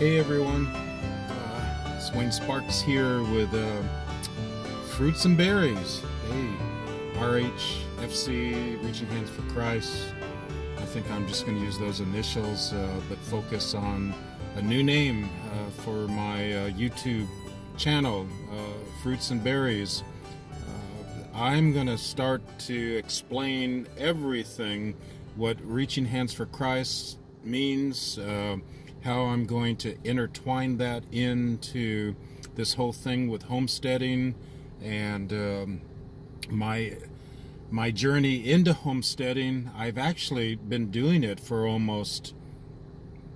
Hey everyone, Swain Sparks here with Fruits and Berries. Hey, RHFC, Reaching Hands for Christ. I think I'm just going to use those initials, but focus on a new name for my YouTube channel, Fruits and Berries. I'm going to start to explain everything, what Reaching Hands for Christ means, how I'm going to intertwine that into this whole thing with homesteading and my journey into homesteading. I've actually been doing it for almost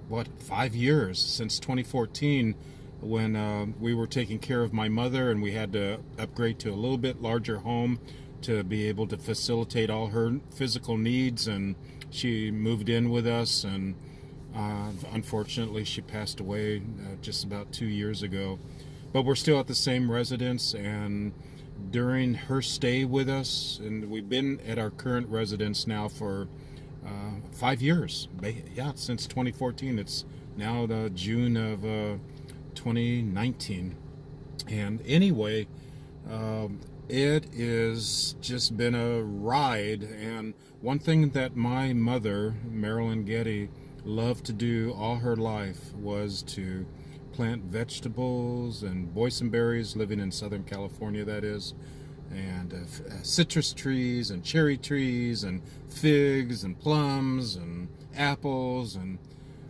5 years, since 2014, when we were taking care of my mother and we had to upgrade to a little bit larger home to be able to facilitate all her physical needs, and she moved in with us, and unfortunately she passed away just about 2 years ago. But we're still at the same residence, and during her stay with us, and we've been at our current residence now for 5 years. Yeah, since 2014. It's now the June of 2019. And anyway, it has just been a ride. And one thing that my mother, Marilyn Getty, loved to do all her life was to plant vegetables and boysenberries, living in Southern California, that is, and citrus trees and cherry trees and figs and plums and apples. And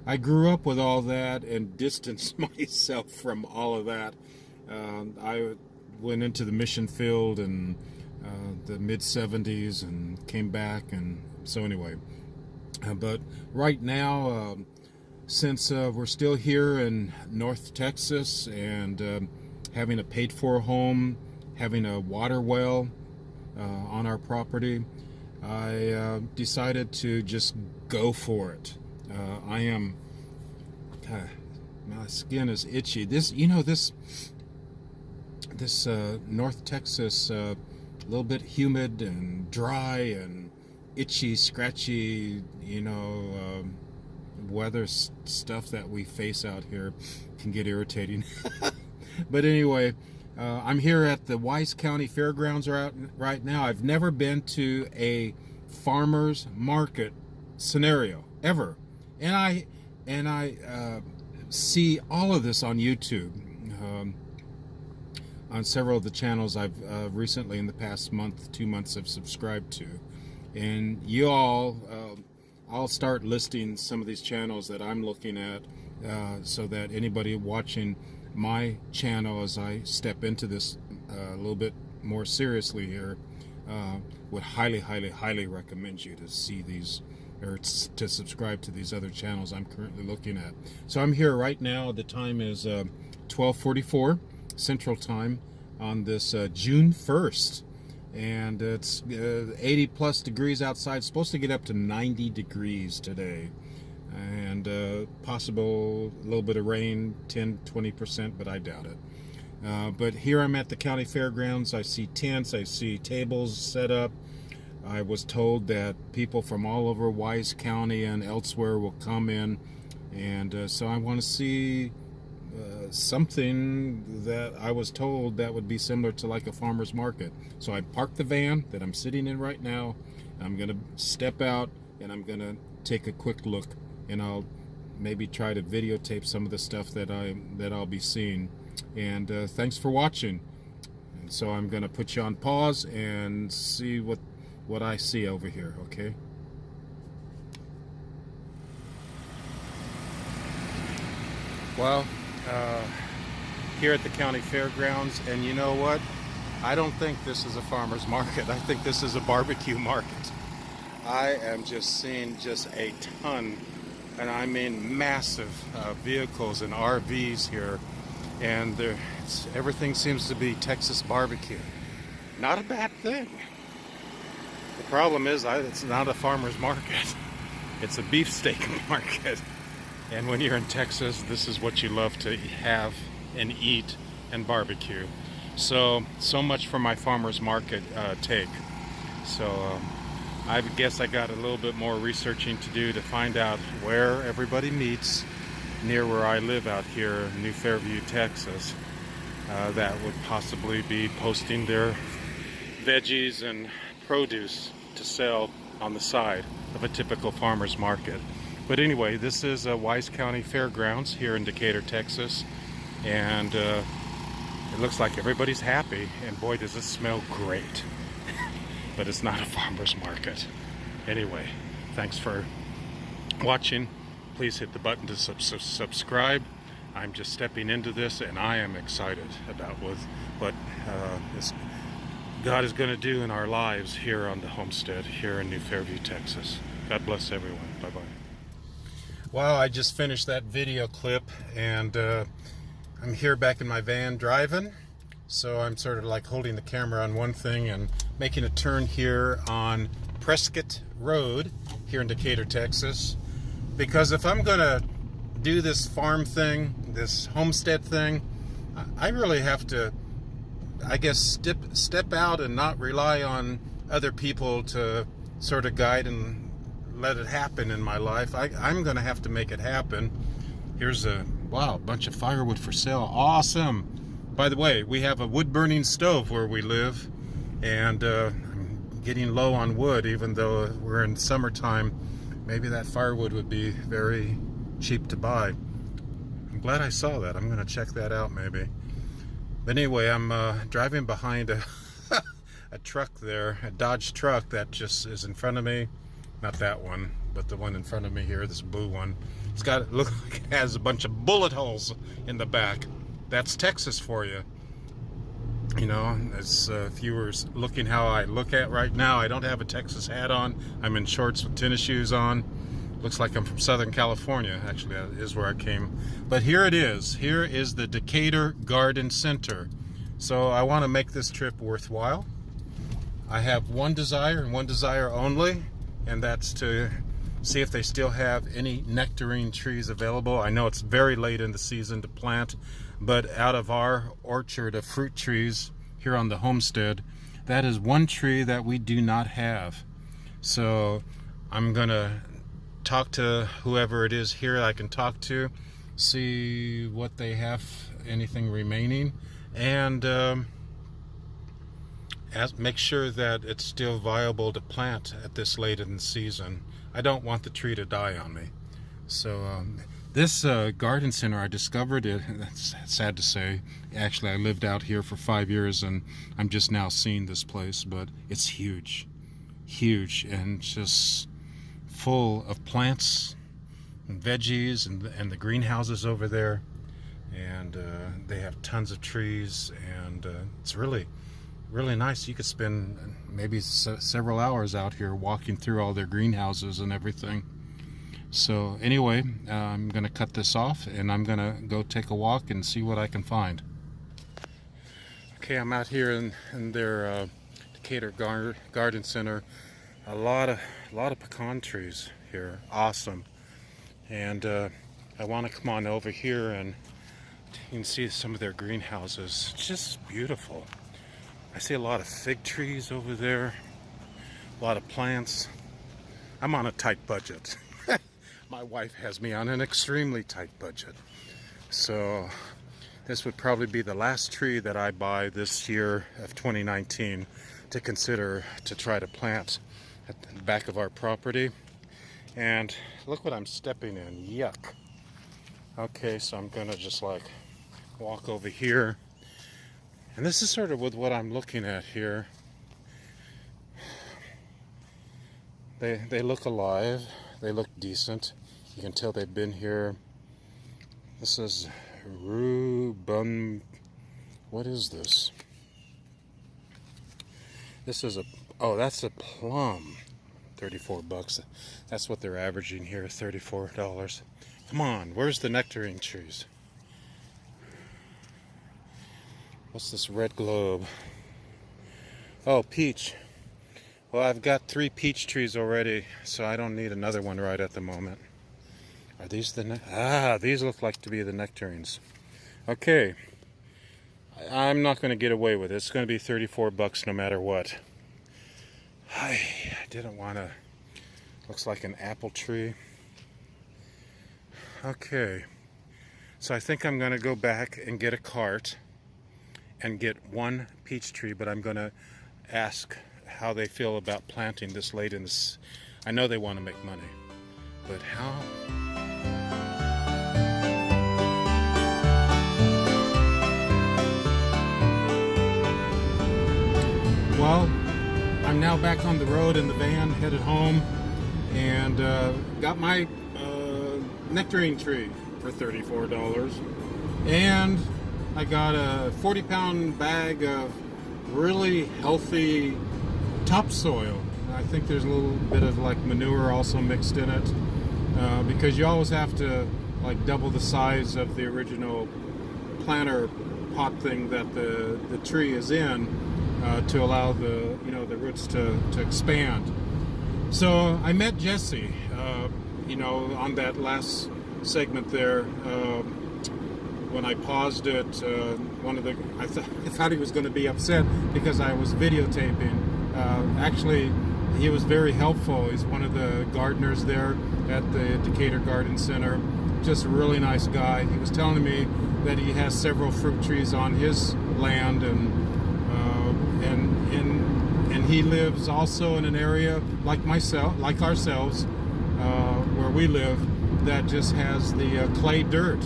I grew up with all that and distanced myself from all of that. I went into the mission field in the mid-70s and came back, and so anyway. But right now, since we're still here in North Texas and having a paid-for home, having a water well on our property, I decided to just go for it. My skin is itchy. This North Texas, a little bit humid and dry and itchy, scratchy, weather stuff that we face out here can get irritating. But anyway, I'm here at the Wise County Fairgrounds right now. I've never been to a farmer's market scenario ever, and I see all of this on YouTube, on several of the channels I've recently, in the past month, 2 months, have subscribed to. And you all, I'll start listing some of these channels that I'm looking at, so that anybody watching my channel, as I step into this a little bit more seriously here, would highly, highly, highly recommend you to see these, or to subscribe to these other channels I'm currently looking at. So I'm here right now. The time is 12:44 Central Time on this June 1st. And it's 80 plus degrees outside. It's supposed to get up to 90 degrees today. And possible a little bit of rain, 10-20%, but I doubt it. But here I'm at the county fairgrounds. I see tents, I see tables set up. I was told that people from all over Wise County and elsewhere will come in. And so I want to see something that I was told that would be similar to like a farmer's market. So I parked the van that I'm sitting in right now. I'm going to step out and I'm going to take a quick look, and I'll maybe try to videotape some of the stuff that I'll be seeing. And thanks for watching. And so I'm going to put you on pause and see what I see over here, okay? Well, here at the county fairgrounds, and you know what? I don't think this is a farmer's market. I think this is a barbecue market. I am just seeing just a ton, and I mean massive vehicles and RVs here, and everything seems to be Texas barbecue. Not a bad thing. The problem is it's not a farmer's market. It's a beefsteak market. And when you're in Texas, this is what you love to have and eat and barbecue. So much for my farmer's market take. So I guess I got a little bit more researching to do to find out where everybody meets near where I live out here in New Fairview, Texas, that would possibly be posting their veggies and produce to sell on the side of a typical farmer's market. But anyway, this is Wise County Fairgrounds here in Decatur, Texas, and it looks like everybody's happy, and boy does it smell great. But it's not a farmer's market. Anyway, thanks for watching. Please hit the button to subscribe. I'm just stepping into this, and I am excited about what God is going to do in our lives here on the homestead here in New Fairview, Texas. God bless everyone. Bye-bye. Wow, I just finished that video clip, and I'm here back in my van driving. So I'm sort of like holding the camera on one thing and making a turn here on Prescott Road here in Decatur, Texas. Because if I'm going to do this farm thing, this homestead thing, I really have to, I guess, step out and not rely on other people to sort of guide and let it happen in my life. I'm going to have to make it happen. Here's a bunch of firewood for sale. Awesome. By the way, we have a wood-burning stove where we live, and I'm getting low on wood, even though we're in summertime. Maybe that firewood would be very cheap to buy. I'm glad I saw that. I'm going to check that out maybe. But anyway, I'm driving behind a truck there, a Dodge truck that just is in front of me. Not that one, but the one in front of me here, this blue one. It's got, it looks like it has a bunch of bullet holes in the back. That's Texas for you. You know, as if you were looking how I look at right now, I don't have a Texas hat on. I'm in shorts with tennis shoes on. Looks like I'm from Southern California. Actually, that is where I came. But here it is. Here is the Decatur Garden Center. So I want to make this trip worthwhile. I have one desire and one desire only, and that's to see if they still have any nectarine trees available. I know it's very late in the season to plant, but out of our orchard of fruit trees here on the homestead, that is one tree that we do not have. So I'm gonna talk to whoever it is here I can talk to, see what they have, anything remaining, and make sure that it's still viable to plant at this late in the season. I don't want the tree to die on me. So this garden center, I discovered it, that's sad to say. Actually, I lived out here for 5 years, and I'm just now seeing this place, but it's huge, and just full of plants and veggies, and the greenhouses over there, and they have tons of trees, and it's really nice. You could spend maybe several hours out here walking through all their greenhouses and everything. So anyway, I'm gonna cut this off, and I'm gonna go take a walk and see what I can find. Okay, I'm out here in their Decatur Garden Center. A lot of pecan trees here, awesome. And I want to come on over here, and you can see some of their greenhouses. Just beautiful. I see a lot of fig trees over there, a lot of plants. I'm on a tight budget. My wife has me on an extremely tight budget. So this would probably be the last tree that I buy this year of 2019 to consider to try to plant at the back of our property. And look what I'm stepping in. Yuck. Okay, so I'm gonna just like walk over here. And this is sort of with what I'm looking at here. They look alive. They look decent. You can tell they've been here. This is rhubarb. What is this? This is that's a plum. 34 bucks. That's what they're averaging here, $34. Come on, where's the nectarine trees? What's this red globe? Oh, peach. Well, I've got 3 peach trees already, so I don't need another one right at the moment. Are these the these look like to be the nectarines. Okay. I'm not going to get away with it. It's going to be 34 bucks no matter what. I didn't want to. Looks like an apple tree. Okay. So I think I'm going to go back and get a cart and get one peach tree, but I'm going to ask how they feel about planting this late in this. I know they want to make money, but how? Well, I'm now back on the road in the van, headed home, and got my nectarine tree for $34. And I got a 40-pound bag of really healthy topsoil. I think there's a little bit of like manure also mixed in it, because you always have to like double the size of the original planter pot thing that the tree is in, to allow the the roots to expand. So I met Jesse, on that last segment there. When I paused it, I thought he was going to be upset because I was videotaping. Actually, he was very helpful. He's one of the gardeners there at the Decatur Garden Center. Just a really nice guy. He was telling me that he has several fruit trees on his land, and he lives also in an area like ourselves, where we live, that just has the clay dirt.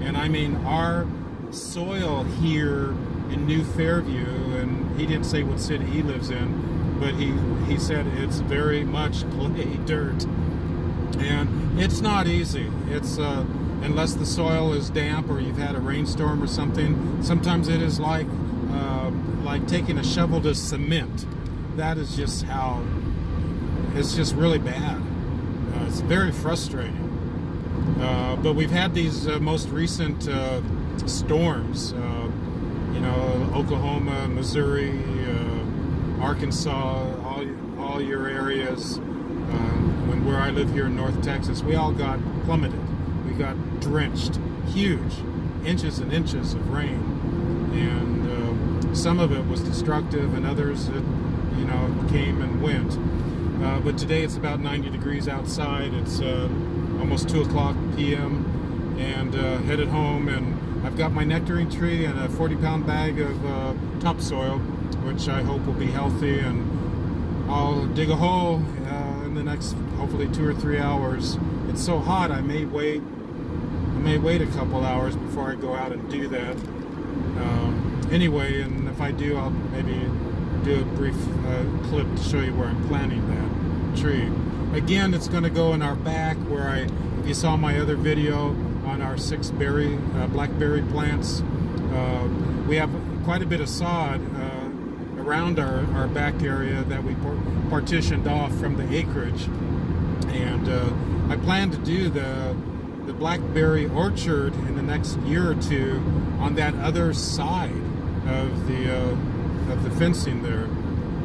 And I mean, our soil here in New Fairview, and he didn't say what city he lives in, but he said it's very much clay dirt, and it's not easy. It's unless the soil is damp or you've had a rainstorm or something. Sometimes it is like taking a shovel to cement. That is just how it's just really bad. It's very frustrating. But we've had these most recent storms, Oklahoma, Missouri, Arkansas, all your areas. Where I live here in North Texas, we all got plummeted. We got drenched, huge, inches and inches of rain, and some of it was destructive, and others, came and went. But today it's about 90 degrees outside. It's almost 2 o'clock p.m. and headed home, and I've got my nectarine tree and a 40-pound bag of topsoil, which I hope will be healthy, and I'll dig a hole in the next hopefully 2 or 3 hours. It's so hot I may wait a couple hours before I go out and do that. Anyway, and if I do, I'll maybe do a brief clip to show you where I'm planting that tree. Again, it's going to go in our back where if you saw my other video on our 6 blackberry plants, we have quite a bit of sod around our back area that we partitioned off from the acreage. And I plan to do the blackberry orchard in the next year or two on that other side of the fencing there.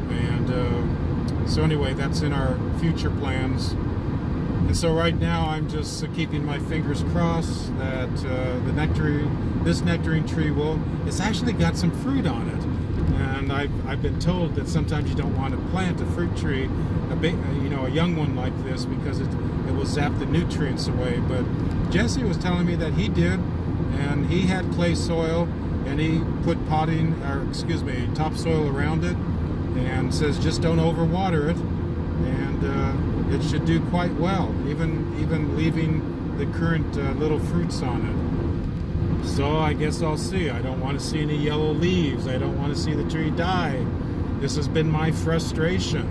And so anyway, that's in our future plans. And so right now I'm just keeping my fingers crossed that this nectarine tree it's actually got some fruit on it. And I've been told that sometimes you don't want to plant a fruit tree, a young one like this, because it will zap the nutrients away. But Jesse was telling me that he did, and he had clay soil, and he put topsoil around it, and says just don't overwater it, and it should do quite well, even leaving the current little fruits on it. So I guess I'll see. I don't want to see any yellow leaves. I don't want to see the tree die. This has been my frustration,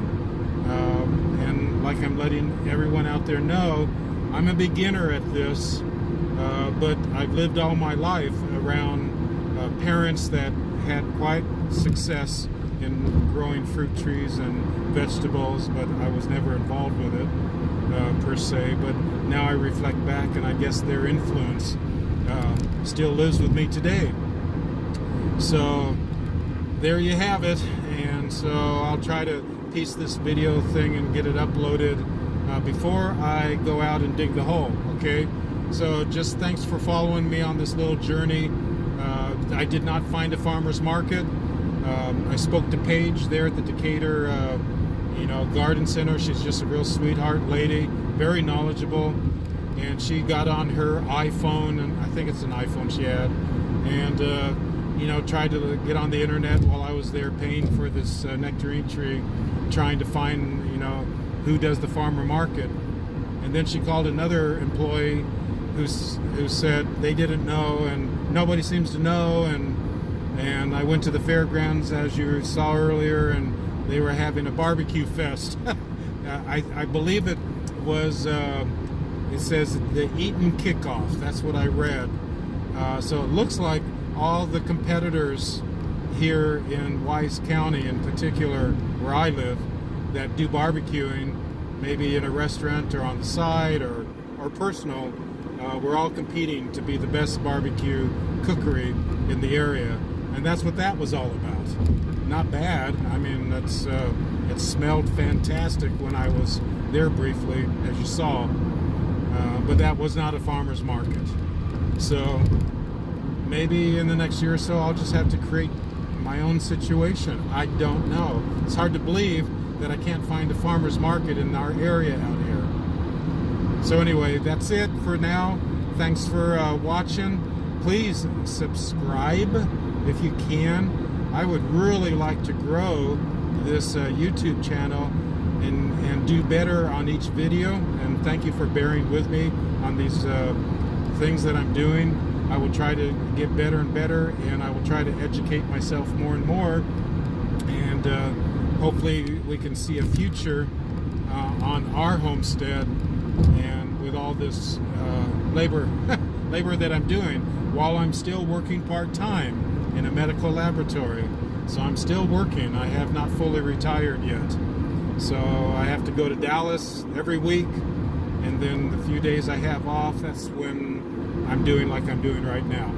and like I'm letting everyone out there know, I'm a beginner at this, but I've lived all my life around parents that had quite success in growing fruit trees and vegetables, but I was never involved with it per se. But now I reflect back, and I guess their influence still lives with me today. So there you have it. And so I'll try to piece this video thing and get it uploaded before I go out and dig the hole. Okay, so just thanks for following me on this little journey. I did not find a farmer's market. I spoke to Paige there at the Decatur Garden Center. She's just a real sweetheart lady, very knowledgeable. and she got on her iPhone, and I think it's an iPhone she had, and tried to get on the internet while I was there paying for this nectarine tree, trying to find who does the farmer market. And then she called another employee who said they didn't know, and nobody seems to know. And I went to the fairgrounds, as you saw earlier, and they were having a barbecue fest. I believe it was, it says the Eaton Kickoff. That's what I read. So it looks like all the competitors here in Wise County, in particular where I live, that do barbecuing, maybe in a restaurant or on the side or personal, we're all competing to be the best barbecue cookery in the area. And that's what that was all about. Not bad. I mean, it smelled fantastic when I was there briefly, as you saw. But that was not a farmer's market. So maybe in the next year or so, I'll just have to create my own situation. I don't know. It's hard to believe that I can't find a farmer's market in our area out here. So anyway, that's it for now. Thanks for watching. Please subscribe if you can. I would really like to grow this YouTube channel and do better on each video. And thank you for bearing with me on these things that I'm doing. I will try to get better and better, and I will try to educate myself more and more. And hopefully we can see a future on our homestead, and with all this labor that I'm doing while I'm still working part-time in a medical laboratory. So I'm still working. I have not fully retired yet. So I have to go to Dallas every week, and then the few days I have off, that's when I'm doing like I'm doing right now.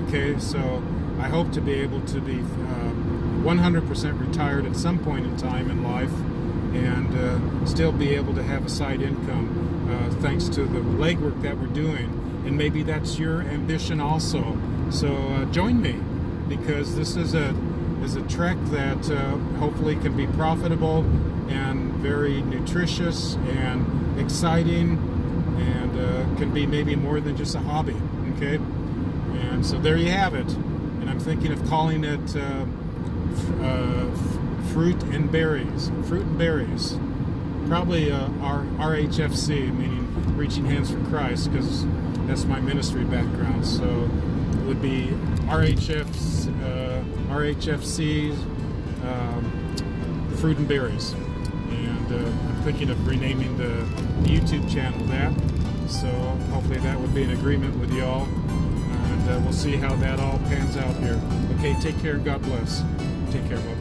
Okay, so I hope to be able to be 100% retired at some point in time in life, and still be able to have a side income thanks to the legwork that we're doing. And maybe that's your ambition also. So join me, because this is a trek that hopefully can be profitable and very nutritious and exciting, and can be maybe more than just a hobby. Okay, and so there you have it. And I'm thinking of calling it Fruit and Berries. Fruit and Berries. Probably RHFC, meaning Reaching Hands for Christ, because that's my ministry background. So it would be RHFC Fruit and Berries. And I'm thinking of renaming the YouTube channel that. So hopefully that would be in agreement with y'all. And we'll see how that all pans out here. Okay, take care. God bless. Take care. Bye.